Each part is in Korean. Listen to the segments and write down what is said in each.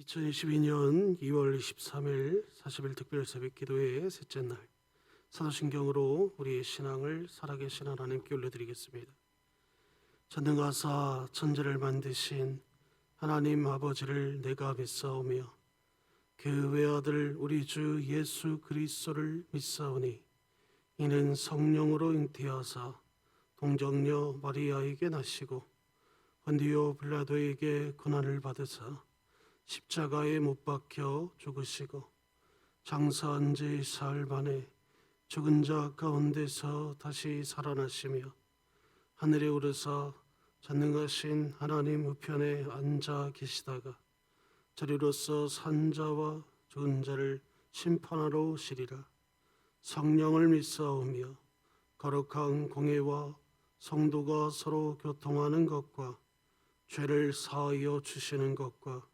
2022년 2월 23일 40일 특별 새벽 기도회의 셋째 날, 사도신경으로 우리의 신앙을 살아계신 하나님께 올려드리겠습니다. 전능하사 천지를 만드신 하나님 아버지를 내가 믿사오며 그 외아들 우리 주 예수 그리스도를 믿사오니 이는 성령으로 잉태하사 동정녀 마리아에게 나시고 본디오 빌라도에게 고난을 받으사 십자가에 못 박혀 죽으시고 장사한 지 사흘 만에 죽은 자 가운데서 다시 살아나시며 하늘에 오르사 전능하신 하나님 우편에 앉아 계시다가 저리로서 산 자와 죽은 자를 심판하러 오시리라. 성령을 믿사오며 거룩한 공회와 성도가 서로 교통하는 것과 죄를 사하여 주시는 것과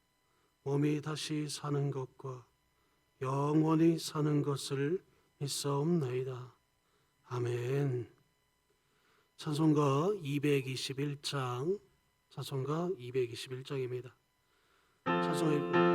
몸이 다시 사는 것과 영원히 사는 것을 믿사옵나이다. 아멘. 찬송가 221장, 찬송가 221장입니다. 찬송가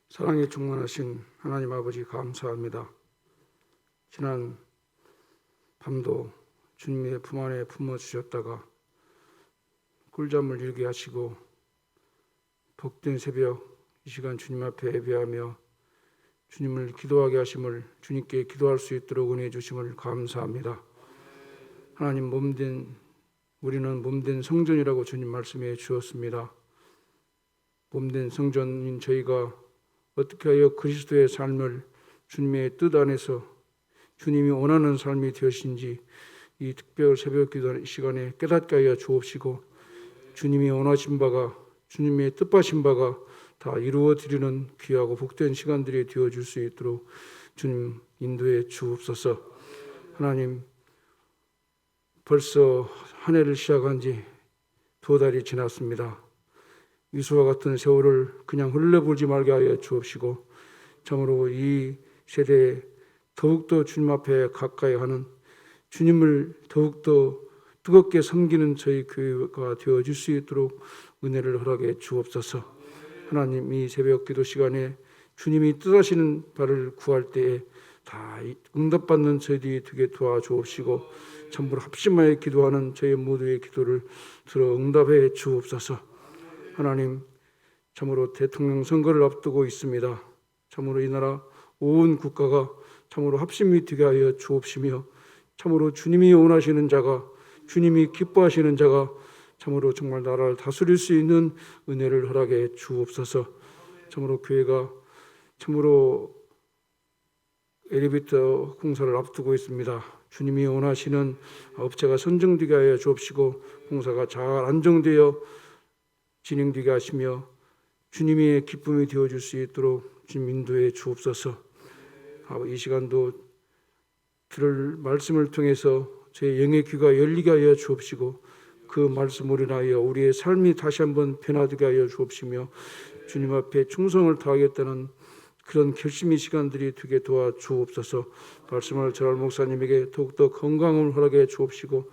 사랑에 충만하신 하나님 아버지 감사합니다. 지난 밤도 주님의 품 안에 품어주셨다가 꿀잠을 이루게 하시고 복된 새벽 이 시간 주님 앞에 예배하며 주님을 기도하게 하심을, 주님께 기도할 수 있도록 은혜 주심을 감사합니다. 하나님, 우리는 몸된 성전이라고 주님 말씀해 주었습니다. 몸된 성전인 저희가 어떻게 하여 그리스도의 삶을 주님의 뜻 안에서 주님이 원하는 삶이 되었는지 이 특별 새벽 기도 시간에 깨닫게 하여 주옵시고, 주님이 원하신 바가, 주님의 뜻하신 바가 다 이루어 드리는 귀하고 복된 시간들이 되어줄 수 있도록 주님 인도해 주옵소서. 하나님, 벌써 한 해를 시작한 지 2달이 지났습니다. 이수와 같은 세월을 그냥 흘려보지 말게 하여 주옵시고, 참으로 이 세대에 더욱더 주님 앞에 가까이 하는, 주님을 더욱더 뜨겁게 섬기는 저희 교회가 되어줄 수 있도록 은혜를 허락해 주옵소서. 하나님, 이 새벽 기도 시간에 주님이 뜻하시는 바를 구할 때에 다 응답받는 저희들이 되게 도와주옵시고, 참으로 합심하여 기도하는 저희 모두의 기도를 들어 응답해 주옵소서. 하나님, 참으로 대통령 선거를 앞두고 있습니다. 참으로 이 나라 온 국가가 참으로 합심이 되게 하여 주옵시며, 참으로 주님이 원하시는 자가 주님이 기뻐하시는 자가 참으로 정말 나라를 다스릴 수 있는 은혜를 허락해 주옵소서. 참으로 교회가 참으로 엘리베이터 공사를 앞두고 있습니다. 주님이 원하시는 업체가 선정되게 하여 주옵시고 공사가 잘 안정되어 진행되게 하시며 주님의 기쁨이 되어줄 수 있도록 주님 인도해 주옵소서. 이 시간도 들을 말씀을 통해서 제 영의 귀가 열리게 하여 주옵시고 그 말씀으로 인하여 우리의 삶이 다시 한번 변화되게 하여 주옵시며 주님 앞에 충성을 다하겠다는 그런 결심의 시간들이 되게 도와주옵소서. 말씀을 전할 목사님에게 더욱더 건강을 허락해 주옵시고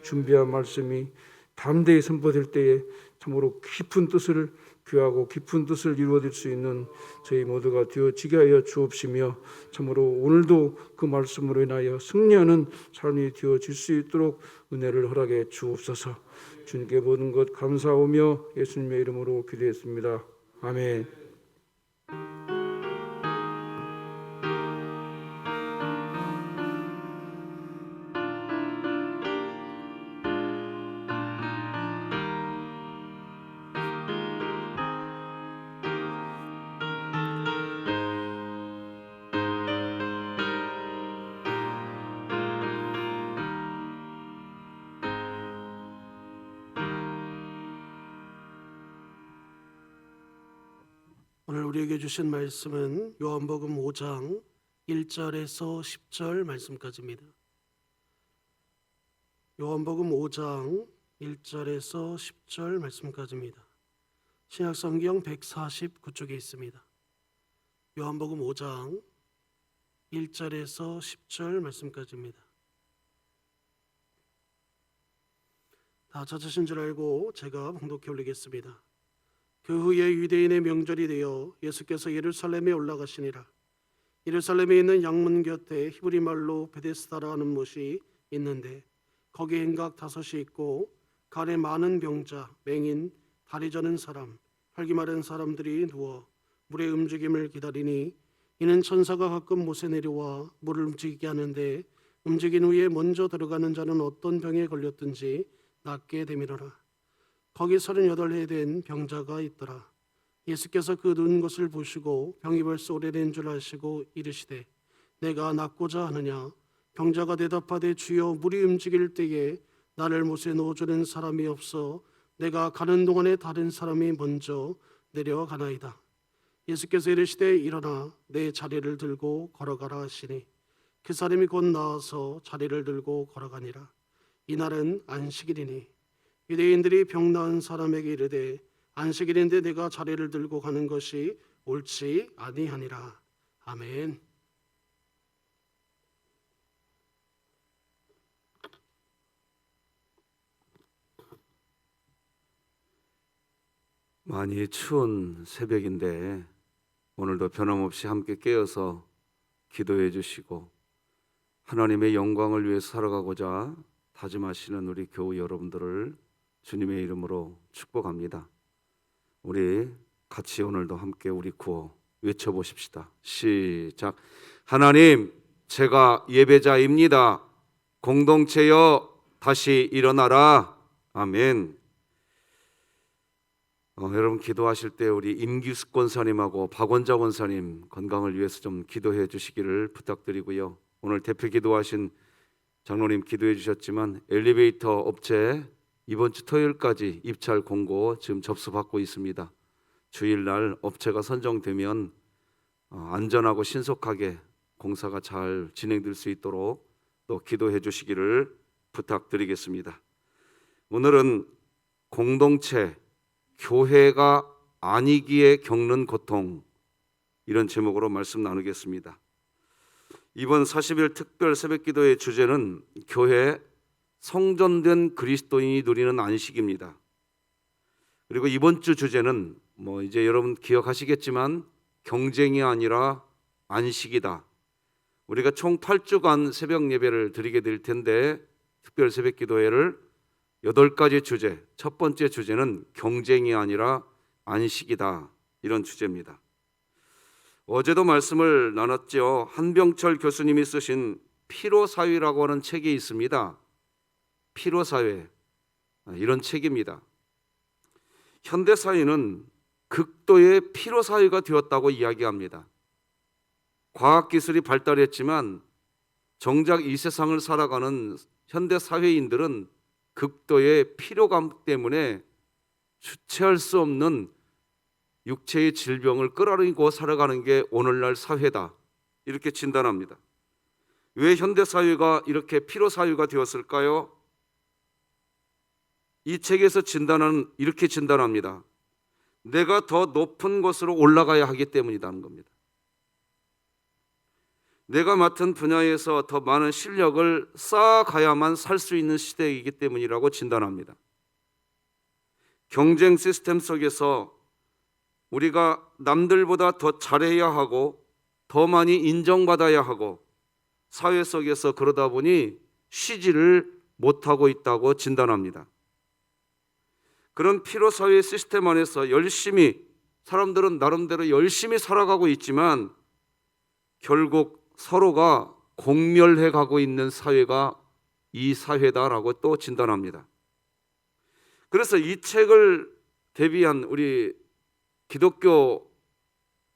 준비한 말씀이 담대히 선포될 때에 참으로 깊은 뜻을 귀하고 깊은 뜻을 이루어질 수 있는 저희 모두가 되어지게 하여 주옵시며 참으로 오늘도 그 말씀으로 인하여 승리하는 삶이 되어질 수 있도록 은혜를 허락해 주옵소서. 주님께 모든 것 감사하며 예수님의 이름으로 기도했습니다. 아멘. 오늘 우리에게 주신 말씀은 요한복음 5장 1절에서 10절 말씀까지입니다. 요한복음 5장 1절에서 10절 말씀까지입니다. 신약성경 149쪽에 있습니다. 요한복음 5장 1절에서 10절 말씀까지입니다. 다 찾으신 줄 알고 제가 봉독해 올리겠습니다. 그 후에 유대인의 명절이 되어 예수께서 예루살렘에 올라가시니라. 예루살렘에 있는 양문 곁에 히브리 말로 베데스다라 하는 못이 있는데 거기에 행각 5이 있고 그 안에 많은 병자, 맹인, 다리 저는 사람, 혈기 마른 사람들이 누워 물의 움직임을 기다리니 이는 천사가 가끔 못에 내려와 물을 움직이게 하는데 움직인 후에 먼저 들어가는 자는 어떤 병에 걸렸든지 낫게 되밀어라. 거기 38해 된 병자가 있더라. 예수께서 그 누운 것을 보시고 병이 벌써 오래된 줄 아시고 이르시되 내가 낫고자 하느냐. 병자가 대답하되 주여 물이 움직일 때에 나를 못에 넣어주는 사람이 없어 내가 가는 동안에 다른 사람이 먼저 내려가나이다. 예수께서 이르시되 일어나 내 자리를 들고 걸어가라 하시니 그 사람이 곧 나와서 자리를 들고 걸어가니라. 이날은 안식일이니 유대인들이 병 나은 사람에게 이르되 안식일인데 내가 자리를 들고 가는 것이 옳지 아니하니라. 아멘. 많이 추운 새벽인데 오늘도 변함없이 함께 깨어서 기도해 주시고 하나님의 영광을 위해 살아가고자 다짐하시는 우리 교우 여러분들을 주님의 이름으로 축복합니다. 우리 같이 오늘도 함께 우리 구호 외쳐보십시다. 시작. 하나님, 제가 예배자입니다. 공동체여 다시 일어나라. 아멘. 여러분 기도하실 때 우리 임규숙 권사님하고 박원자 권사님 건강을 위해서 좀 기도해 주시기를 부탁드리고요. 오늘 대표 기도하신 장로님 기도해 주셨지만 엘리베이터 업체 이번 주 토요일까지 입찰 공고 지금 접수받고 있습니다. 주일날 업체가 선정되면 안전하고 신속하게 공사가 잘 진행될 수 있도록 또 기도해 주시기를 부탁드리겠습니다. 오늘은 공동체, 교회가 아니기에 겪는 고통, 이런 제목으로 말씀 나누겠습니다. 이번 40일 특별 새벽기도의 주제는 교회 성전된 그리스도인이 누리는 안식입니다. 그리고 이번 주 주제는 이제 여러분 기억하시겠지만 경쟁이 아니라 안식이다. 우리가 총 8주간 새벽 예배를 드리게 될 텐데 특별 새벽기도회를 8가지 주제, 첫 번째 주제는 경쟁이 아니라 안식이다. 이런 주제입니다. 어제도 말씀을 나눴죠. 한병철 교수님이 쓰신 피로사위라고 하는 책이 있습니다. 피로사회, 이런 책입니다. 현대사회는 극도의 피로사회가 되었다고 이야기합니다. 과학기술이 발달했지만 정작 이 세상을 살아가는 현대사회인들은 극도의 피로감 때문에 주체할 수 없는 육체의 질병을 끌어안고 살아가는 게 오늘날 사회다, 이렇게 진단합니다. 왜 현대사회가 이렇게 피로사회가 되었을까요? 이 책에서 이렇게 진단합니다. 내가 더 높은 곳으로 올라가야 하기 때문이라는 겁니다. 내가 맡은 분야에서 더 많은 실력을 쌓아가야만 살 수 있는 시대이기 때문이라고 진단합니다. 경쟁 시스템 속에서 우리가 남들보다 더 잘해야 하고 더 많이 인정받아야 하고 사회 속에서 그러다 보니 쉬지를 못하고 있다고 진단합니다. 그런 피로사회 시스템 안에서 사람들은 나름대로 열심히 살아가고 있지만 결국 서로가 공멸해 가고 있는 사회가 이 사회다라고 또 진단합니다. 그래서 이 책을 대비한 우리 기독교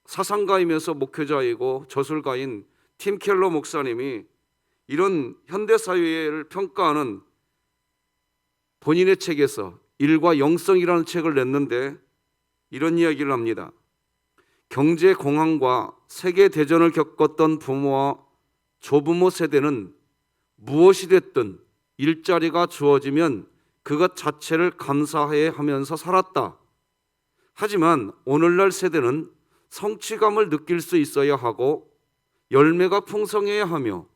사상가이면서 목회자이고 저술가인 팀 켈러 목사님이 이런 현대사회를 평가하는 본인의 책에서 일과 영성이라는 책을 냈는데 이런 이야기를 합니다. 경제 공황과 세계 대전을 겪었던 부모와 조부모 세대는 무엇이 됐든 일자리가 주어지면 그것 자체를 감사해 하면서 살았다. 하지만 오늘날 세대는 성취감을 느낄 수 있어야 하고 열매가 풍성해야 하며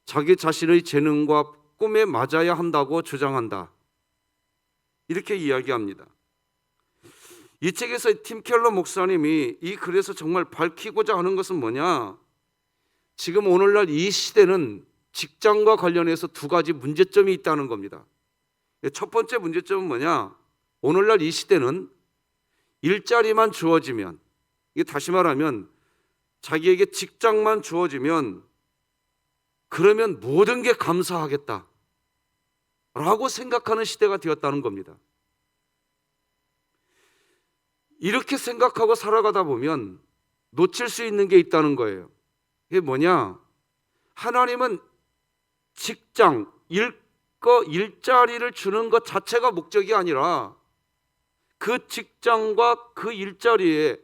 자기 자신의 재능과 꿈에 맞아야 한다고 주장한다. 이렇게 이야기합니다. 이 책에서 팀 켈러 목사님이 이 글에서 정말 밝히고자 하는 것은 뭐냐? 지금 오늘날 이 시대는 직장과 관련해서 두 가지 문제점이 있다는 겁니다. 첫 번째 문제점은 뭐냐? 오늘날 이 시대는 일자리만 주어지면, 이게 다시 말하면 자기에게 직장만 주어지면 그러면 모든 게 감사하겠다 라고 생각하는 시대가 되었다는 겁니다. 이렇게 생각하고 살아가다 보면 놓칠 수 있는 게 있다는 거예요. 이게 뭐냐? 하나님은 직장, 일자리를 주는 것 자체가 목적이 아니라 그 직장과 그 일자리에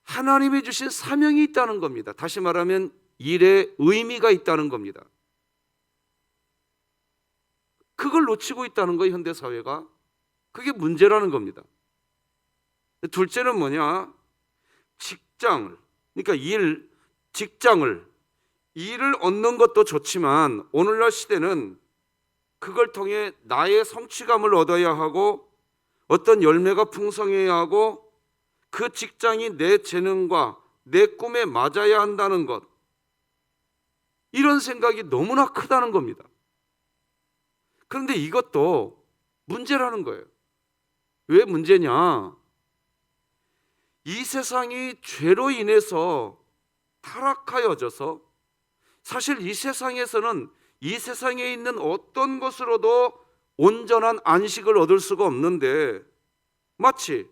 하나님이 주신 사명이 있다는 겁니다. 다시 말하면 일에 의미가 있다는 겁니다. 그걸 놓치고 있다는 거예요, 현대사회가. 그게 문제라는 겁니다. 둘째는 뭐냐? 일을 얻는 것도 좋지만 오늘날 시대는 그걸 통해 나의 성취감을 얻어야 하고 어떤 열매가 풍성해야 하고 그 직장이 내 재능과 내 꿈에 맞아야 한다는 것, 이런 생각이 너무나 크다는 겁니다. 그런데 이것도 문제라는 거예요. 왜 문제냐? 이 세상이 죄로 인해서 타락하여져서 사실 이 세상에서는 이 세상에 있는 어떤 것으로도 온전한 안식을 얻을 수가 없는데 마치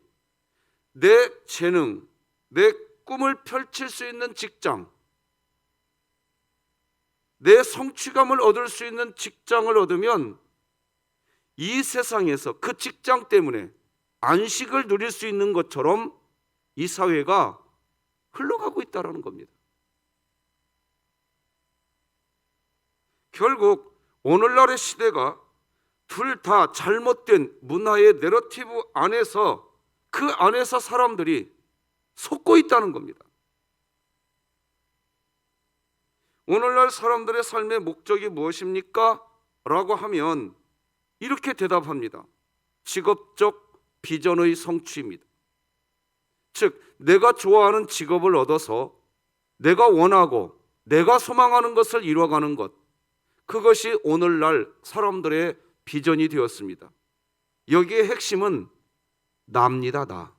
내 재능, 내 꿈을 펼칠 수 있는 직장, 내 성취감을 얻을 수 있는 직장을 얻으면 이 세상에서 그 직장 때문에 안식을 누릴 수 있는 것처럼 이 사회가 흘러가고 있다는 겁니다. 결국 오늘날의 시대가 둘 다 잘못된 문화의 내러티브 안에서 그 안에서 사람들이 속고 있다는 겁니다. 오늘날 사람들의 삶의 목적이 무엇입니까? 라고 하면 이렇게 대답합니다. 직업적 비전의 성취입니다. 즉, 내가 좋아하는 직업을 얻어서 내가 원하고 내가 소망하는 것을 이뤄가는 것, 그것이 오늘날 사람들의 비전이 되었습니다. 여기에 핵심은 나입니다.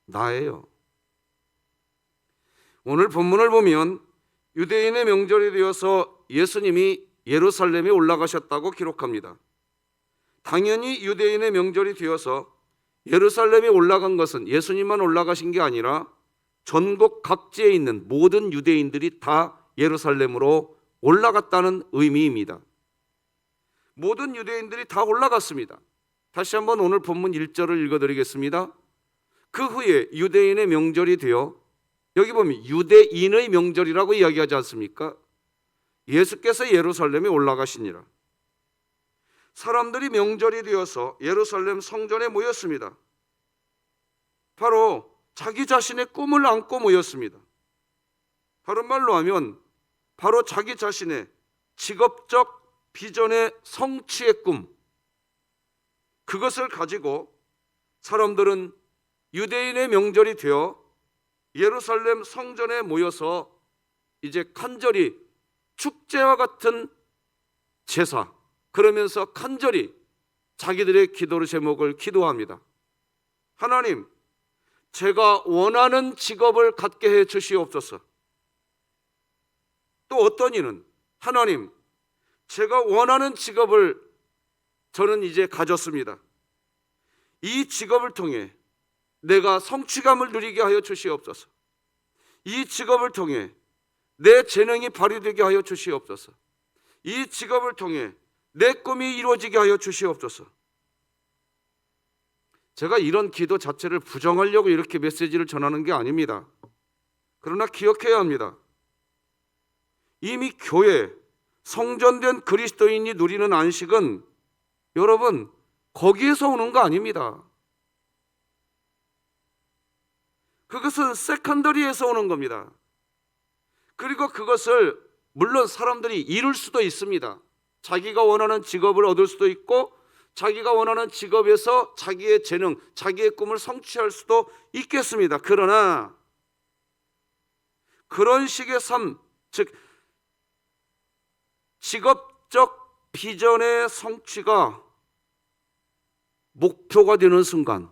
나예요. 오늘 본문을 보면 유대인의 명절이 되어서 예수님이 예루살렘에 올라가셨다고 기록합니다. 당연히 유대인의 명절이 되어서 예루살렘에 올라간 것은 예수님만 올라가신 게 아니라 전국 각지에 있는 모든 유대인들이 다 예루살렘으로 올라갔다는 의미입니다. 모든 유대인들이 다 올라갔습니다. 다시 한번 오늘 본문 1절을 읽어드리겠습니다. 그 후에 유대인의 명절이 되어, 여기 보면 유대인의 명절이라고 이야기하지 않습니까? 예수께서 예루살렘에 올라가시니라. 사람들이 명절이 되어서 예루살렘 성전에 모였습니다. 바로 자기 자신의 꿈을 안고 모였습니다. 다른 말로 하면 바로 자기 자신의 직업적 비전의 성취의 꿈, 그것을 가지고 사람들은 유대인의 명절이 되어 예루살렘 성전에 모여서 이제 간절히 축제와 같은 제사, 그러면서 간절히 자기들의 기도의 제목을 기도합니다. 하나님, 제가 원하는 직업을 갖게 해 주시옵소서. 또 어떤 이는 하나님, 제가 원하는 직업을 저는 이제 가졌습니다. 이 직업을 통해 내가 성취감을 누리게 하여 주시옵소서. 이 직업을 통해 내 재능이 발휘되게 하여 주시옵소서. 이 직업을 통해 내 꿈이 이루어지게 하여 주시옵소서. 제가 이런 기도 자체를 부정하려고 이렇게 메시지를 전하는 게 아닙니다. 그러나 기억해야 합니다. 이미 교회, 성전된 그리스도인이 누리는 안식은 여러분 거기에서 오는 거 아닙니다. 그것은 세컨더리에서 오는 겁니다. 그리고 그것을 물론 사람들이 이룰 수도 있습니다. 자기가 원하는 직업을 얻을 수도 있고 자기가 원하는 직업에서 자기의 재능, 자기의 꿈을 성취할 수도 있겠습니다. 그러나 그런 식의 삶, 즉 직업적 비전의 성취가 목표가 되는 순간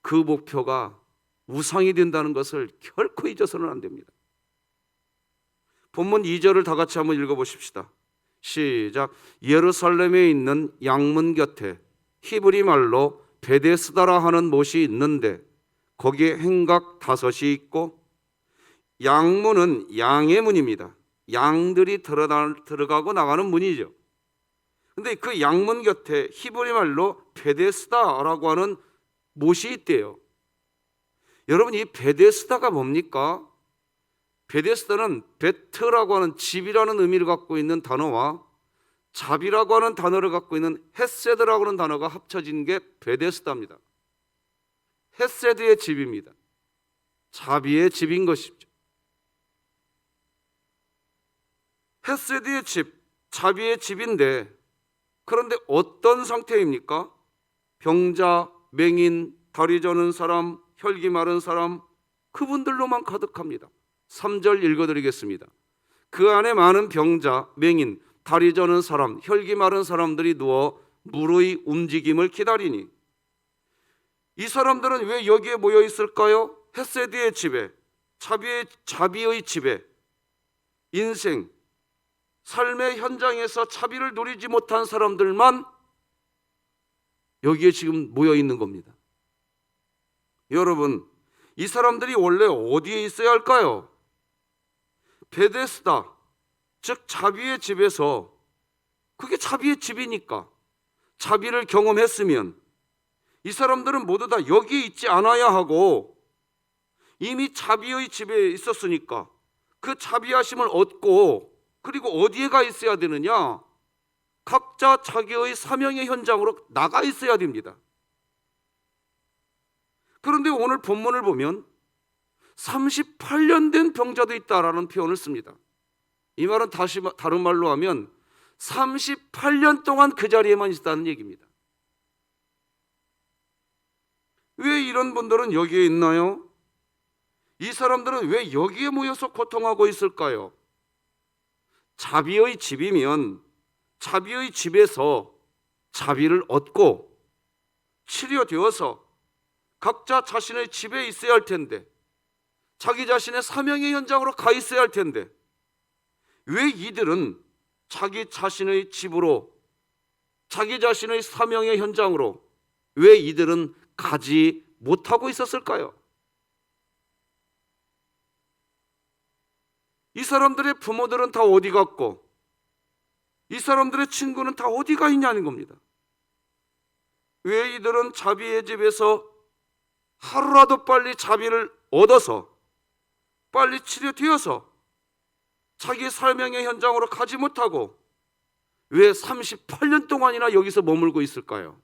그 목표가 우상이 된다는 것을 결코 잊어서는 안 됩니다. 본문 2절을 다 같이 한번 읽어보십시다. 시작. 예루살렘에 있는 양문 곁에 히브리 말로 베데스다라 하는 못이 있는데 거기에 행각 5이 있고, 양문은 양의 문입니다. 양들이 들어가고 나가는 문이죠. 근데 그 양문 곁에 히브리 말로 베데스다라고 하는 못이 있대요. 여러분, 이 베데스다가 뭡니까? 베데스다는 베트라고 하는 집이라는 의미를 갖고 있는 단어와 잡이라고 하는 단어를 갖고 있는 헤세드라고 하는 단어가 합쳐진 게 베데스다입니다. 헤세드의 집입니다. 자비의 집인 것이죠. 헤세드의 집, 자비의 집인데, 그런데 어떤 상태입니까? 병자, 맹인, 다리 저는 사람, 혈기 마른 사람, 그분들로만 가득합니다. 3절 읽어드리겠습니다. 그 안에 많은 병자, 맹인, 다리 저는 사람, 혈기 마른 사람들이 누워 물의 움직임을 기다리니. 이 사람들은 왜 여기에 모여 있을까요? 헤세드의 집에, 자비의 집에, 인생, 삶의 현장에서 자비를 누리지 못한 사람들만 여기에 지금 모여 있는 겁니다. 여러분, 이 사람들이 원래 어디에 있어야 할까요? 베데스다, 즉 자비의 집에서, 그게 자비의 집이니까 자비를 경험했으면 이 사람들은 모두 다 여기에 있지 않아야 하고 이미 자비의 집에 있었으니까 그 자비하심을 얻고, 그리고 어디에 가 있어야 되느냐? 각자 자기의 사명의 현장으로 나가 있어야 됩니다. 그런데 오늘 본문을 보면 38년 된 병자도 있다라는 표현을 씁니다. 이 말은 다른 말로 하면 38년 동안 그 자리에만 있었다는 얘기입니다. 왜 이런 분들은 여기에 있나요? 이 사람들은 왜 여기에 모여서 고통하고 있을까요? 자비의 집이면 자비의 집에서 자비를 얻고 치료되어서 각자 자신의 집에 있어야 할 텐데, 자기 자신의 사명의 현장으로 가 있어야 할 텐데, 왜 이들은 자기 자신의 집으로, 자기 자신의 사명의 현장으로 왜 이들은 가지 못하고 있었을까요? 이 사람들의 부모들은 다 어디 갔고 이 사람들의 친구는 다 어디가 있냐는 겁니다. 왜 이들은 자비의 집에서 하루라도 빨리 자비를 얻어서 빨리 치료되어서 자기 사명의 현장으로 가지 못하고 왜 38년 동안이나 여기서 머물고 있을까요?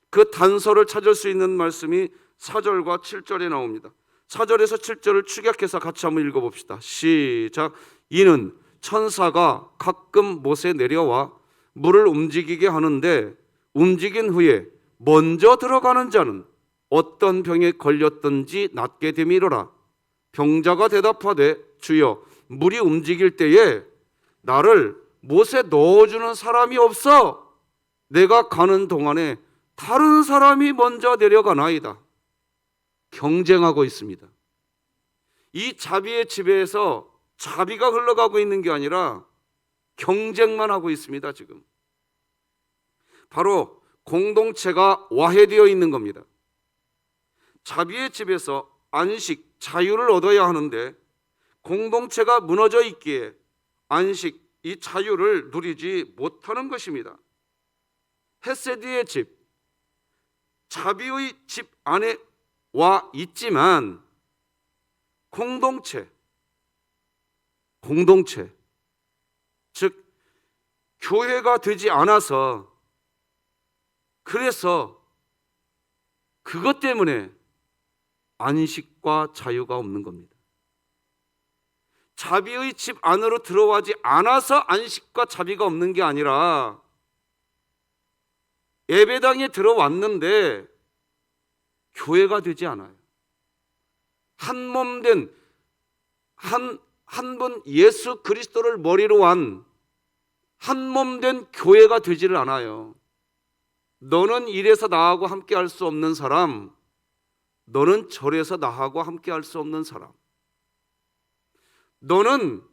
그 단서를 찾을 수 있는 말씀이 4절과 7절에 나옵니다. 4절에서 7절을 축약해서 같이 한번 읽어봅시다. 시작. 이는 천사가 가끔 못에 내려와 물을 움직이게 하는데 움직인 후에 먼저 들어가는 자는 어떤 병에 걸렸든지 낫게 됨이로라. 병자가 대답하되 주여 물이 움직일 때에 나를 못에 넣어주는 사람이 없어 내가 가는 동안에 다른 사람이 먼저 내려가나이다. 경쟁하고 있습니다. 이 자비의 지배에서 자비가 흘러가고 있는 게 아니라 경쟁만 하고 있습니다. 지금 바로 공동체가 와해되어 있는 겁니다. 자비의 집에서 안식, 자유를 얻어야 하는데 공동체가 무너져 있기에 안식, 이 자유를 누리지 못하는 것입니다. 헤세드의 집, 자비의 집 안에 와 있지만 공동체, 즉 교회가 되지 않아서 그래서 그것 때문에 안식과 자유가 없는 겁니다. 자비의 집 안으로 들어가지 않아서 안식과 자비가 없는 게 아니라 예배당에 들어왔는데 교회가 되지 않아요. 한 몸 된 한 분 예수 그리스도를 머리로 한 한 몸 된 교회가 되지를 않아요. 너는 이래서 나하고 함께 할 수 없는 사람, 너는 저래서 나하고 함께 할 수 없는 사람, 너는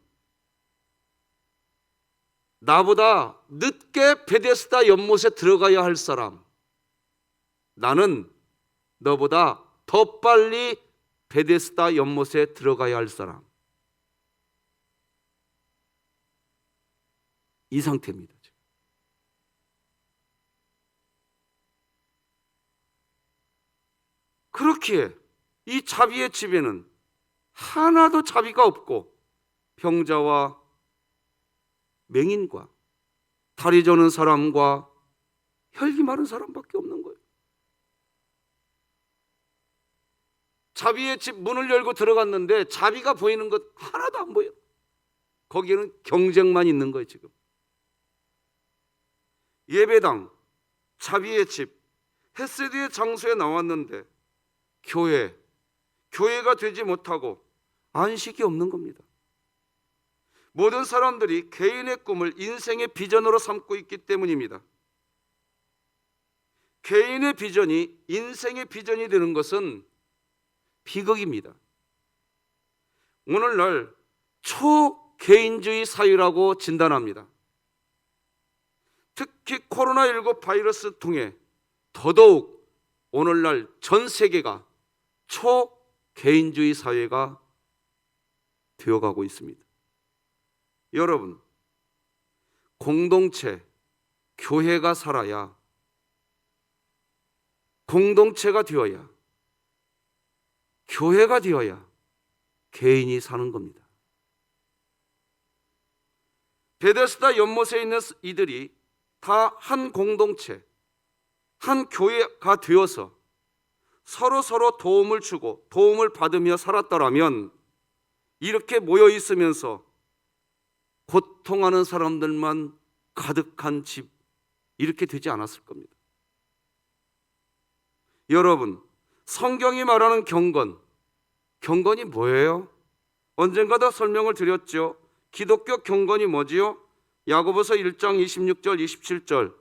나보다 늦게 베데스다 연못에 들어가야 할 사람, 나는 너보다 더 빨리 베데스다 연못에 들어가야 할 사람. 이 상태입니다. 그렇기에 이 자비의 집에는 하나도 자비가 없고 병자와 맹인과 다리 저는 사람과 혈기 마른 사람밖에 없는 거예요. 자비의 집 문을 열고 들어갔는데 자비가 보이는 것 하나도 안 보여요. 거기에는 경쟁만 있는 거예요. 지금 예배당, 자비의 집, 헤세드의 장소에 나왔는데 교회가 되지 못하고 안식이 없는 겁니다. 모든 사람들이 개인의 꿈을 인생의 비전으로 삼고 있기 때문입니다. 개인의 비전이 인생의 비전이 되는 것은 비극입니다. 오늘날 초개인주의 사회라고 진단합니다. 특히 코로나19 바이러스 통해 더더욱 오늘날 전 세계가 초개인주의 사회가 되어가고 있습니다. 여러분, 공동체, 교회가 살아야, 공동체가 되어야, 교회가 되어야 개인이 사는 겁니다. 베데스다 연못에 있는 이들이 다 한 공동체, 한 교회가 되어서 서로 도움을 주고 도움을 받으며 살았더라면 이렇게 모여 있으면서 고통하는 사람들만 가득한 집, 이렇게 되지 않았을 겁니다. 여러분, 성경이 말하는 경건이 뭐예요? 언젠가도 설명을 드렸죠. 기독교 경건이 뭐지요? 야고보서 1장 26절 27절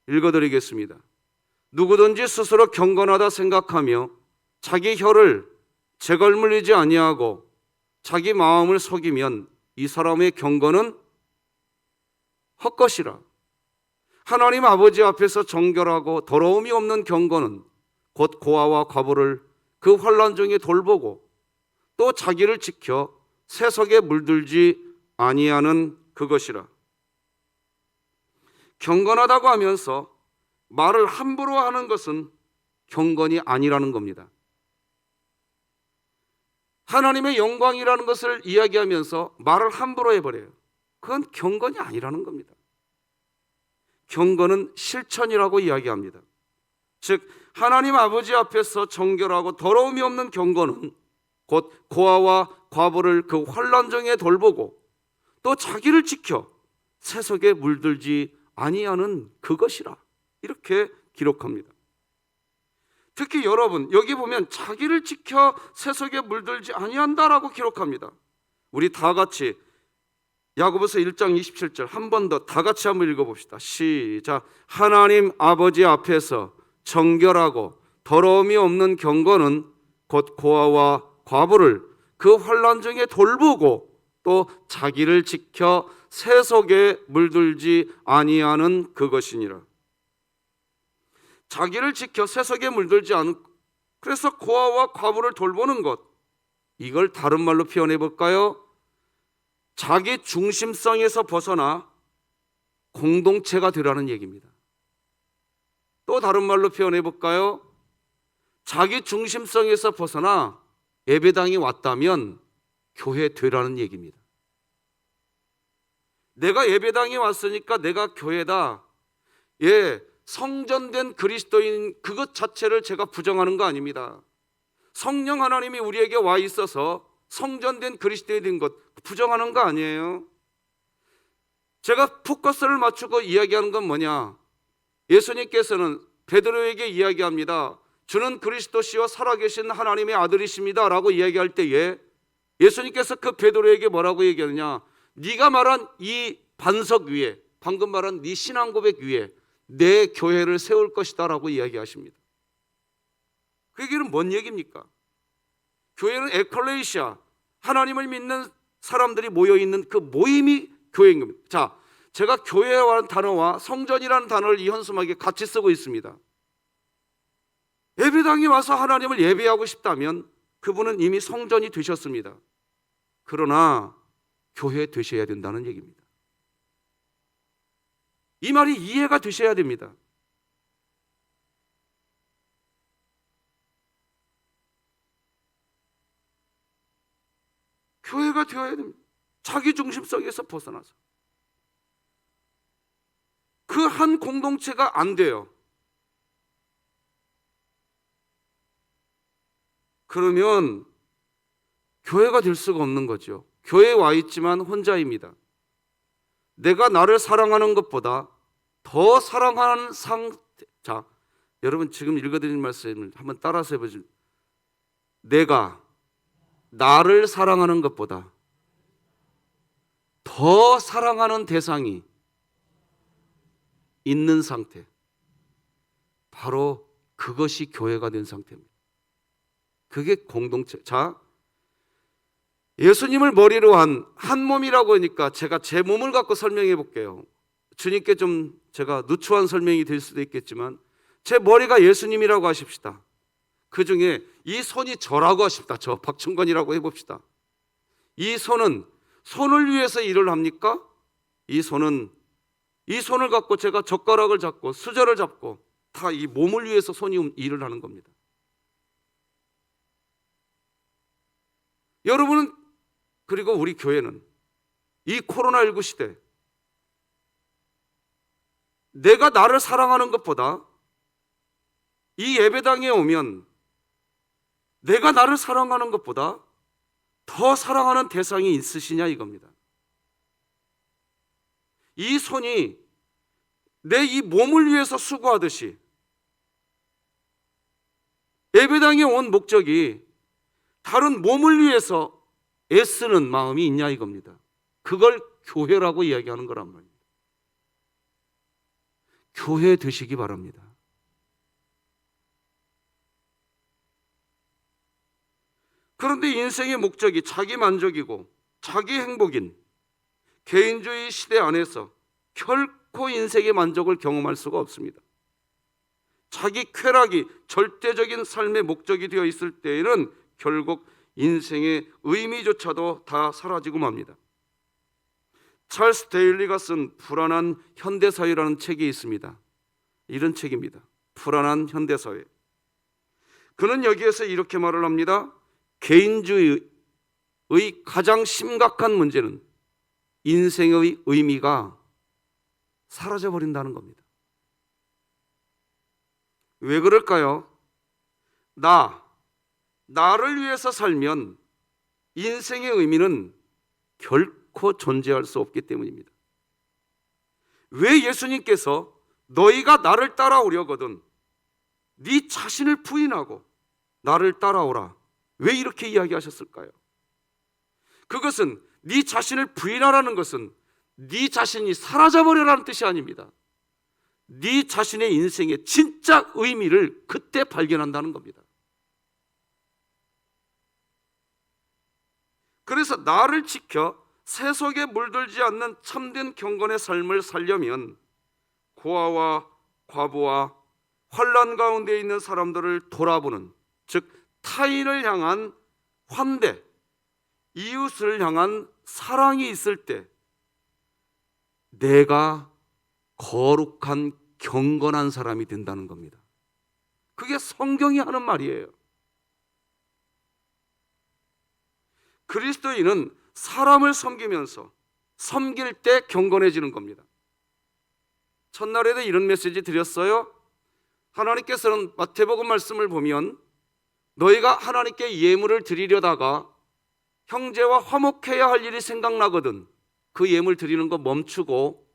읽어드리겠습니다. 누구든지 스스로 경건하다 생각하며 자기 혀를 재걸물리지 아니하고 자기 마음을 속이면 이 사람의 경건은 헛것이라. 하나님 아버지 앞에서 정결하고 더러움이 없는 경건은 곧 고아와 과부를 그 환난 중에 돌보고 또 자기를 지켜 세속에 물들지 아니하는 그것이라. 경건하다고 하면서 말을 함부로 하는 것은 경건이 아니라는 겁니다. 하나님의 영광이라는 것을 이야기하면서 말을 함부로 해버려요. 그건 경건이 아니라는 겁니다. 경건은 실천이라고 이야기합니다. 즉 하나님 아버지 앞에서 정결하고 더러움이 없는 경건은 곧 고아와 과부를 그 환난 중에 돌보고 또 자기를 지켜 세속에 물들지 아니하는 그것이라. 이렇게 기록합니다. 특히 여러분 여기 보면 자기를 지켜 세속에 물들지 아니한다라고 기록합니다. 우리 다 같이 야고보서 1장 27절 한 번 더 다 같이 한번 읽어봅시다. 시작. 하나님 아버지 앞에서 정결하고 더러움이 없는 경건은 곧 고아와 과부를 그 환난 중에 돌보고 또 자기를 지켜 세속에 물들지 아니하는 그것이니라. 자기를 지켜 세속에 물들지 않고 그래서 고아와 과부를 돌보는 것, 이걸 다른 말로 표현해 볼까요? 자기 중심성에서 벗어나 공동체가 되라는 얘기입니다. 또 다른 말로 표현해 볼까요? 자기 중심성에서 벗어나 예배당이 왔다면 교회 되라는 얘기입니다. 내가 예배당에 왔으니까 내가 교회다. 성전된 그리스도인 그것 자체를 제가 부정하는 거 아닙니다. 성령 하나님이 우리에게 와 있어서 성전된 그리스도인이 된 것 부정하는 거 아니에요. 제가 포커스를 맞추고 이야기하는 건 뭐냐? 예수님께서는 베드로에게 이야기합니다. 주는 그리스도시요 살아계신 하나님의 아들이십니다 라고 이야기할 때에 예수님께서 그 베드로에게 뭐라고 얘기하느냐? 네가 말한 이 반석 위에, 방금 말한 네 신앙 고백 위에 내 교회를 세울 것이다 라고 이야기하십니다. 그 얘기는 뭔 얘기입니까? 교회는 에클레시아, 하나님을 믿는 사람들이 모여있는 그 모임이 교회인 겁니다. 자, 제가 교회라는 단어와 성전이라는 단어를 이 현수막에 같이 쓰고 있습니다. 예배당에 와서 하나님을 예배하고 싶다면 그분은 이미 성전이 되셨습니다. 그러나 교회 되셔야 된다는 얘기입니다. 이 말이 이해가 되셔야 됩니다. 교회가 되어야 됩니다. 자기 중심성에서 벗어나서. 그 한 공동체가 안 돼요. 그러면 교회가 될 수가 없는 거죠. 교회에 와 있지만 혼자입니다. 내가 나를 사랑하는 것보다 더 사랑하는 상태. 자, 여러분 지금 읽어드린 말씀을 한번 따라서 해보죠. 내가 나를 사랑하는 것보다 더 사랑하는 대상이 있는 상태. 바로 그것이 교회가 된 상태입니다. 그게 공동체. 자, 예수님을 머리로 한 몸이라고 하니까 제가 제 몸을 갖고 설명해 볼게요. 주님께 좀 제가 누추한 설명이 될 수도 있겠지만 제 머리가 예수님이라고 하십시다. 그 중에 이 손이 저라고 하십시다. 저 박충건이라고 해봅시다. 이 손은 손을 위해서 일을 합니까? 이 손을 갖고 제가 젓가락을 잡고 수저를 잡고 다 이 몸을 위해서 손이 일을 하는 겁니다. 여러분은 그리고 우리 교회는 이 코로나19 시대 내가 나를 사랑하는 것보다 이 예배당에 오면 내가 나를 사랑하는 것보다 더 사랑하는 대상이 있으시냐 이겁니다. 이 손이 내 이 몸을 위해서 수고하듯이 예배당에 온 목적이 다른 몸을 위해서 애쓰는 마음이 있냐 이겁니다. 그걸 교회라고 이야기하는 거란 말입니다. 교회 되시기 바랍니다. 그런데 인생의 목적이 자기 만족이고 자기 행복인 개인주의 시대 안에서 결코 인생의 만족을 경험할 수가 없습니다. 자기 쾌락이 절대적인 삶의 목적이 되어 있을 때에는 결국 인생의 의미조차도 다 사라지고 맙니다. 찰스 데일리가 쓴 불안한 현대사회라는 책이 있습니다. 이런 책입니다. 불안한 현대사회. 그는 여기에서 이렇게 말을 합니다. 개인주의의 가장 심각한 문제는 인생의 의미가 사라져버린다는 겁니다. 왜 그럴까요? 나를 위해서 살면 인생의 의미는 결코 존재할 수 없기 때문입니다. 왜 예수님께서 너희가 나를 따라오려거든 네 자신을 부인하고 나를 따라오라, 왜 이렇게 이야기하셨을까요? 그것은 네 자신을 부인하라는 것은 네 자신이 사라져버려라는 뜻이 아닙니다. 네 자신의 인생의 진짜 의미를 그때 발견한다는 겁니다. 그래서 나를 지켜 세속에 물들지 않는 참된 경건의 삶을 살려면 고아와 과부와 환난 가운데 있는 사람들을 돌아보는, 즉 타인을 향한 환대, 이웃을 향한 사랑이 있을 때 내가 거룩한 경건한 사람이 된다는 겁니다. 그게 성경이 하는 말이에요. 그리스도인은 사람을 섬기면서 섬길 때 경건해지는 겁니다. 첫날에도 이런 메시지 드렸어요. 하나님께서는 마태복음 말씀을 보면 너희가 하나님께 예물을 드리려다가 형제와 화목해야 할 일이 생각나거든 그 예물 드리는 거 멈추고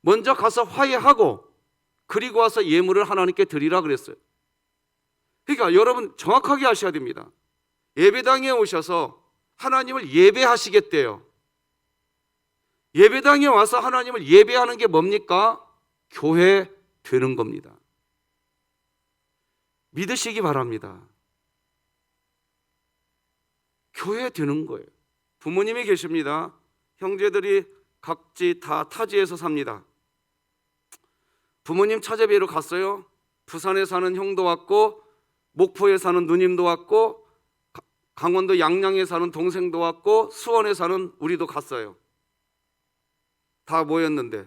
먼저 가서 화해하고 그리고 와서 예물을 하나님께 드리라 그랬어요. 그러니까 여러분 정확하게 하셔야 됩니다. 예배당에 오셔서 하나님을 예배하시겠대요. 예배당에 와서 하나님을 예배하는 게 뭡니까? 교회 되는 겁니다. 믿으시기 바랍니다. 교회 되는 거예요. 부모님이 계십니다. 형제들이 각지 다 타지에서 삽니다. 부모님 차제비로 갔어요. 부산에 사는 형도 왔고 목포에 사는 누님도 왔고 강원도 양양에 사는 동생도 왔고 수원에 사는 우리도 갔어요. 다 모였는데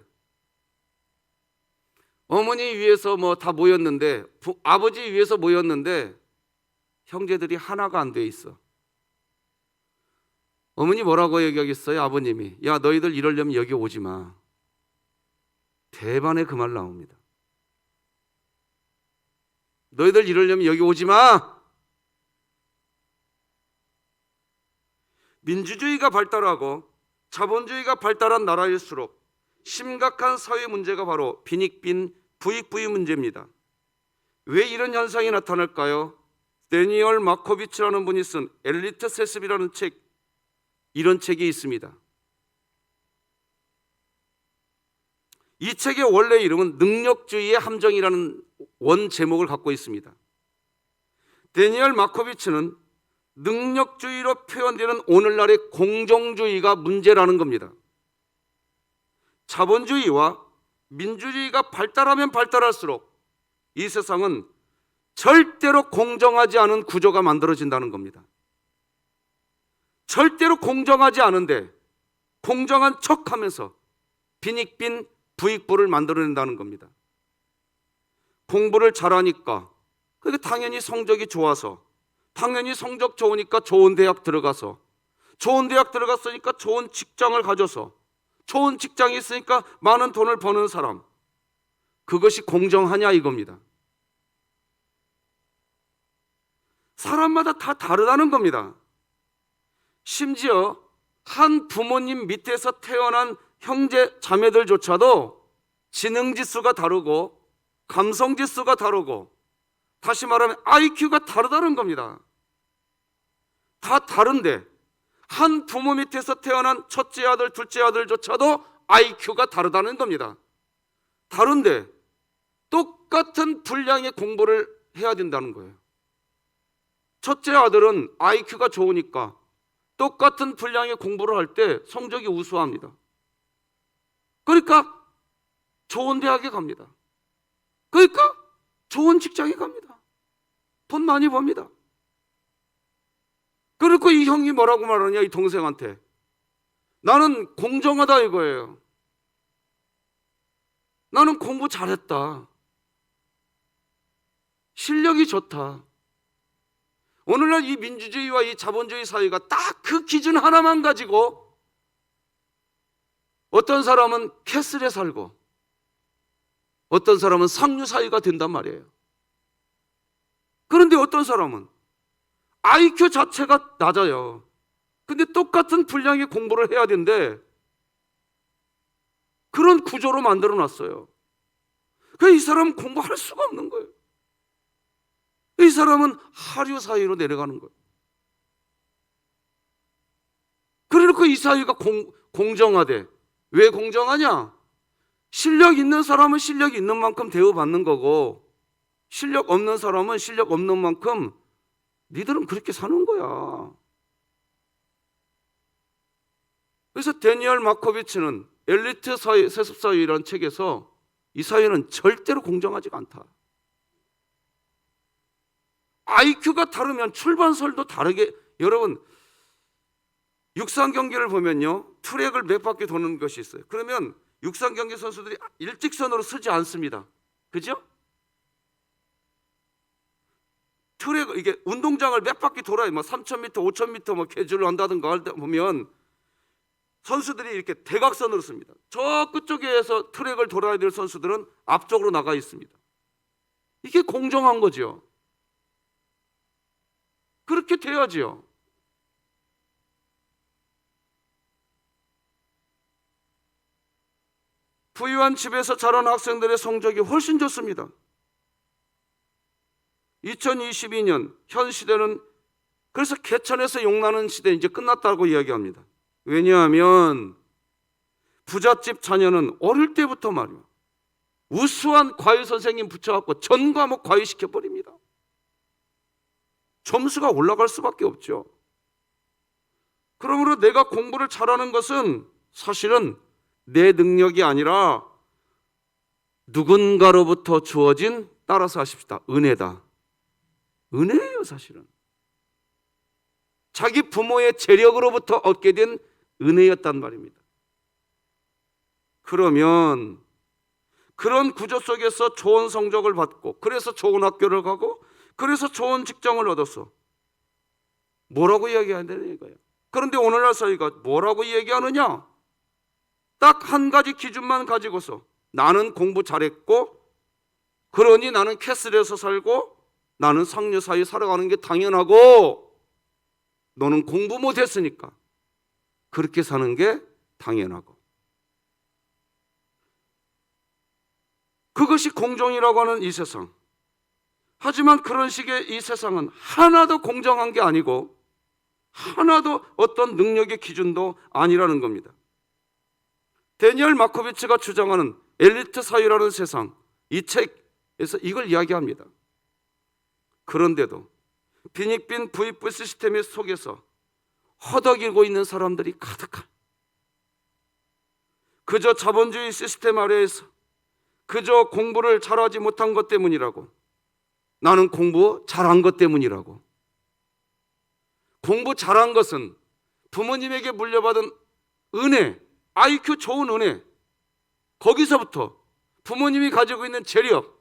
어머니 위해서 뭐 다 모였는데 아버지 위해서 모였는데 형제들이 하나가 안 돼 있어. 어머니 뭐라고 얘기하겠어요? 아버님이 야 너희들 이러려면 여기 오지 마. 대반에 그 말 나옵니다. 너희들 이러려면 여기 오지 마. 민주주의가 발달하고 자본주의가 발달한 나라일수록 심각한 사회 문제가 바로 빈익빈 부익부의 문제입니다. 왜 이런 현상이 나타날까요? 데니얼 마코비치라는 분이 쓴 엘리트 세습이라는 책, 이런 책이 있습니다. 이 책의 원래 이름은 능력주의의 함정이라는 원 제목을 갖고 있습니다. 데니얼 마코비치는 능력주의로 표현되는 오늘날의 공정주의가 문제라는 겁니다. 자본주의와 민주주의가 발달하면 발달할수록 이 세상은 절대로 공정하지 않은 구조가 만들어진다는 겁니다. 절대로 공정하지 않은데 공정한 척하면서 빈익빈 부익부를 만들어낸다는 겁니다. 공부를 잘하니까 그러니까 당연히 성적이 좋아서 당연히 성적 좋으니까 좋은 대학 들어가서 좋은 대학 들어갔으니까 좋은 직장을 가져서 좋은 직장이 있으니까 많은 돈을 버는 사람, 그것이 공정하냐 이겁니다. 사람마다 다 다르다는 겁니다. 심지어 한 부모님 밑에서 태어난 형제 자매들조차도 지능지수가 다르고 감성지수가 다르고 다시 말하면 IQ가 다르다는 겁니다. 다 다른데 한 부모 밑에서 태어난 첫째 아들, 둘째 아들조차도 IQ가 다르다는 겁니다. 다른데 똑같은 분량의 공부를 해야 된다는 거예요. 첫째 아들은 IQ가 좋으니까 똑같은 분량의 공부를 할 때 성적이 우수합니다. 그러니까 좋은 대학에 갑니다. 그러니까 좋은 직장에 갑니다. 돈 많이 법니다. 그리고 이 형이 뭐라고 말하냐, 이 동생한테. 나는 공정하다 이거예요. 나는 공부 잘했다. 실력이 좋다. 오늘날 이 민주주의와 이 자본주의 사회가 딱 그 기준 하나만 가지고 어떤 사람은 캐슬에 살고 어떤 사람은 상류 사회가 된단 말이에요. 그런데 어떤 사람은 IQ 자체가 낮아요. 근데 똑같은 분량의 공부를 해야 되는데 그런 구조로 만들어 놨어요. 그래서 이 사람은 공부할 수가 없는 거예요. 이 사람은 하류 사회로 내려가는 거예요. 그러니까 이 사회가 공정하대. 왜 공정하냐? 실력 있는 사람은 실력 있는 만큼 대우받는 거고 실력 없는 사람은 실력 없는 만큼 니들은 그렇게 사는 거야. 그래서 데니엘 마코비치는 엘리트 사회, 세습사회라는 책에서 이 사회는 절대로 공정하지가 않다. IQ가 다르면 출발설도 다르게, 여러분 육상 경기를 보면요 트랙을 몇 바퀴 도는 것이 있어요. 그러면 육상 경기 선수들이 일직선으로 서지 않습니다. 그죠? 트랙, 이게 운동장을 몇 바퀴 돌아요. 뭐 3,000m, 5,000m 뭐 계주를 한다든가 할 때 보면 선수들이 이렇게 대각선으로 씁니다. 저 끝쪽에서 트랙을 돌아야 될 선수들은 앞쪽으로 나가 있습니다. 이게 공정한 거죠. 그렇게 돼야지요. 부유한 집에서 자란 학생들의 성적이 훨씬 좋습니다. 2022년 현 시대는 그래서 개천에서 용나는 시대 이제 끝났다고 이야기합니다. 왜냐하면 부잣집 자녀는 어릴 때부터 말이야 우수한 과외 선생님 붙여갖고 전 과목 과외시켜버립니다. 점수가 올라갈 수밖에 없죠. 그러므로 내가 공부를 잘하는 것은 사실은 내 능력이 아니라 누군가로부터 주어진, 따라서 하십시다, 은혜다. 은혜예요. 사실은 자기 부모의 재력으로부터 얻게 된 은혜였단 말입니다. 그러면 그런 구조 속에서 좋은 성적을 받고 그래서 좋은 학교를 가고 그래서 좋은 직장을 얻었어. 뭐라고 이야기하는 거예요? 그런데 오늘날 사회가 뭐라고 얘기하느냐? 딱 한 가지 기준만 가지고서 나는 공부 잘했고 그러니 나는 캐슬에서 살고 나는 상류 사회에 살아가는 게 당연하고 너는 공부 못했으니까 그렇게 사는 게 당연하고 그것이 공정이라고 하는 이 세상. 하지만 그런 식의 이 세상은 하나도 공정한 게 아니고 하나도 어떤 능력의 기준도 아니라는 겁니다. 데니엘 마코비치가 주장하는 엘리트 사회라는 세상, 이 책에서 이걸 이야기합니다. 그런데도 빈익빈 부익부 시스템의 속에서 허덕이고 있는 사람들이 가득한, 그저 자본주의 시스템 아래에서 그저 공부를 잘하지 못한 것 때문이라고, 나는 공부 잘한 것 때문이라고. 공부 잘한 것은 부모님에게 물려받은 은혜, IQ 좋은 은혜, 거기서부터 부모님이 가지고 있는 재력,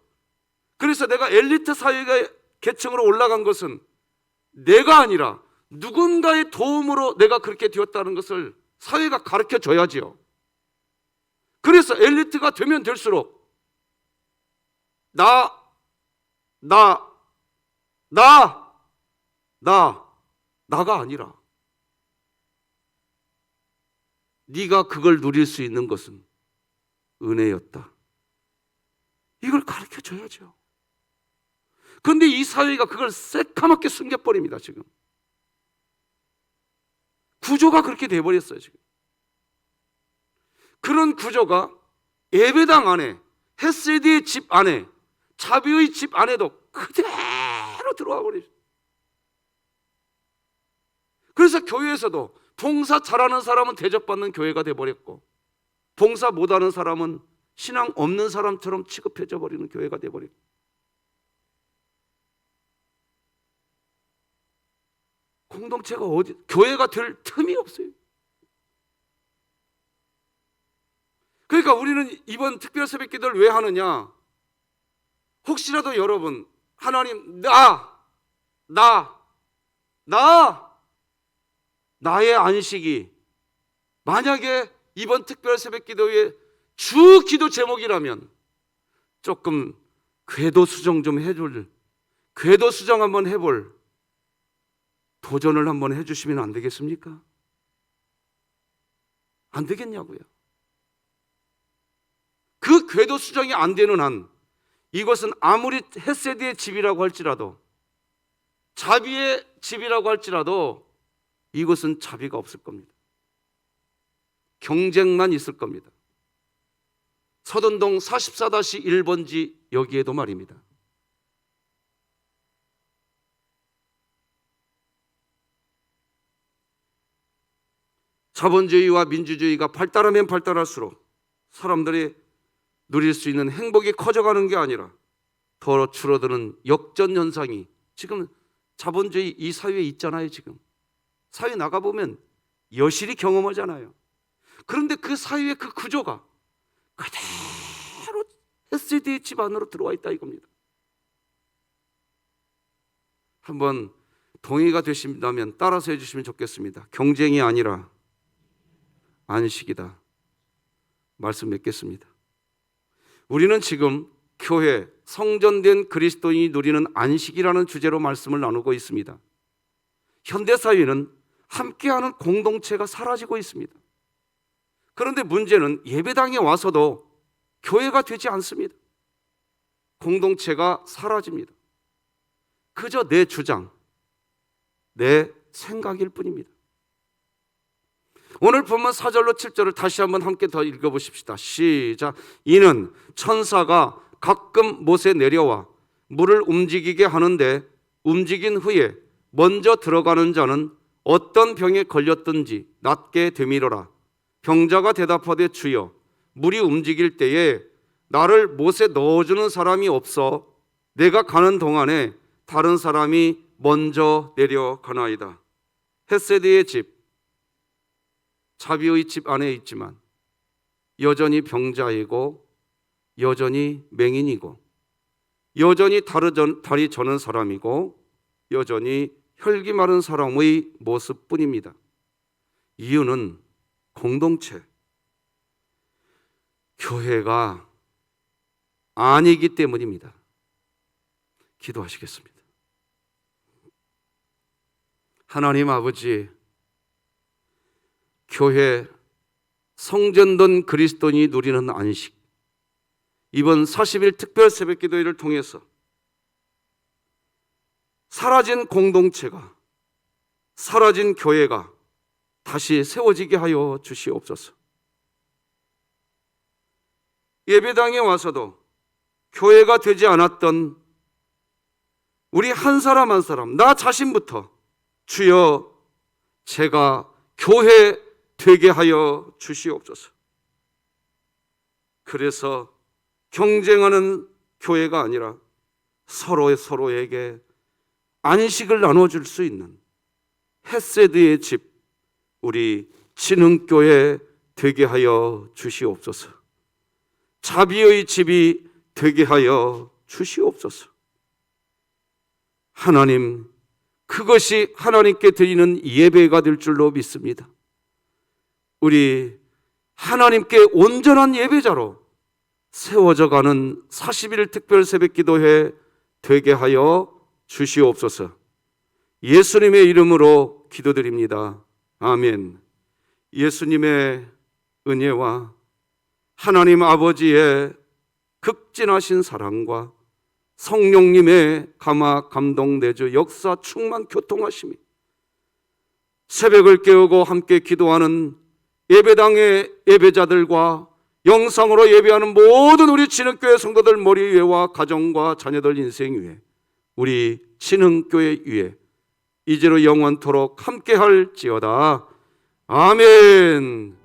그래서 내가 엘리트 사회의 계층으로 올라간 것은 내가 아니라 누군가의 도움으로 내가 그렇게 되었다는 것을 사회가 가르쳐 줘야지요. 그래서 엘리트가 되면 될수록 나가 아니라 네가 그걸 누릴 수 있는 것은 은혜였다. 이걸 가르쳐 줘야죠. 그런데 이 사회가 그걸 새카맣게 숨겨버립니다. 지금 구조가 그렇게 돼버렸어요. 지금 그런 구조가 예배당 안에, 헤세드의 집 안에, 자비의 집 안에도 그대로 들어와 버리죠. 그래서 교회에서도 봉사 잘하는 사람은 대접받는 교회가 돼버렸고 봉사 못하는 사람은 신앙 없는 사람처럼 취급해져 버리는 교회가 돼버리고, 공동체가 교회가 될 틈이 없어요. 그러니까 우리는 이번 특별 새벽 기도를 왜 하느냐? 혹시라도 여러분, 하나님, 나의 안식이 만약에 이번 특별 새벽 기도의 주 기도 제목이라면 조금 궤도 수정 좀 해줄, 궤도 수정 한번 해볼 도전을 한번 해주시면 안 되겠습니까? 안 되겠냐고요. 그 궤도 수정이 안 되는 한 이것은 아무리 헤세드의 집이라고 할지라도, 자비의 집이라고 할지라도 이것은 자비가 없을 겁니다. 경쟁만 있을 겁니다. 서든동 44-1번지 여기에도 말입니다. 자본주의와 민주주의가 발달하면 발달할수록 사람들이 누릴 수 있는 행복이 커져가는 게 아니라 더 줄어드는 역전 현상이 지금 자본주의 이 사회에 있잖아요. 지금 사회 나가보면 여실히 경험하잖아요. 그런데 그 사회의 그 구조가 그대로 SD의 집 안으로 들어와 있다 이겁니다. 한번 동의가 되신다면 따라서 해주시면 좋겠습니다. 경쟁이 아니라 안식이다. 말씀 맺겠습니다. 우리는 지금 교회, 성전된 그리스도인이 누리는 안식이라는 주제로 말씀을 나누고 있습니다. 현대사회는 함께하는 공동체가 사라지고 있습니다. 그런데 문제는 예배당에 와서도 교회가 되지 않습니다. 공동체가 사라집니다. 그저 내 주장, 내 생각일 뿐입니다. 오늘 본문 4절로 7절을 다시 한번 함께 더 읽어보십시다. 시작. 이는 천사가 가끔 못에 내려와 물을 움직이게 하는데 움직인 후에 먼저 들어가는 자는 어떤 병에 걸렸든지 낫게 되밀어라. 병자가 대답하되 주여, 물이 움직일 때에 나를 못에 넣어주는 사람이 없어 내가 가는 동안에 다른 사람이 먼저 내려가나이다. 헤세드의 집, 자비의 집 안에 있지만 여전히 병자이고 여전히 맹인이고 여전히 다리 저는 사람이고 여전히 혈기 마른 사람의 모습뿐입니다. 이유는 공동체, 교회가 아니기 때문입니다. 기도하시겠습니다. 하나님 아버지, 교회, 성전된 그리스도인이 누리는 안식, 이번 40일 특별 새벽 기도회를 통해서 사라진 공동체가, 사라진 교회가 다시 세워지게 하여 주시옵소서. 예배당에 와서도 교회가 되지 않았던 우리 한 사람 한 사람, 나 자신부터 주여 제가 교회 되게 하여 주시옵소서. 그래서 경쟁하는 교회가 아니라 서로에게 안식을 나눠줄 수 있는 헤세드의 집, 우리 진흥교회 되게 하여 주시옵소서. 자비의 집이 되게 하여 주시옵소서. 하나님, 그것이 하나님께 드리는 예배가 될 줄로 믿습니다. 우리 하나님께 온전한 예배자로 세워져 가는 40일 특별 새벽 기도회 되게 하여 주시옵소서. 예수님의 이름으로 기도드립니다. 아멘. 예수님의 은혜와 하나님 아버지의 극진하신 사랑과 성령님의 감화 감동 내주 역사 충만 교통하심이 새벽을 깨우고 함께 기도하는 예배당의 예배자들과 영상으로 예배하는 모든 우리 진흥교회 성도들 머리 위에와 가정과 자녀들 인생 위에, 우리 진흥교회 위에 이제로 영원토록 함께할지어다. 아멘.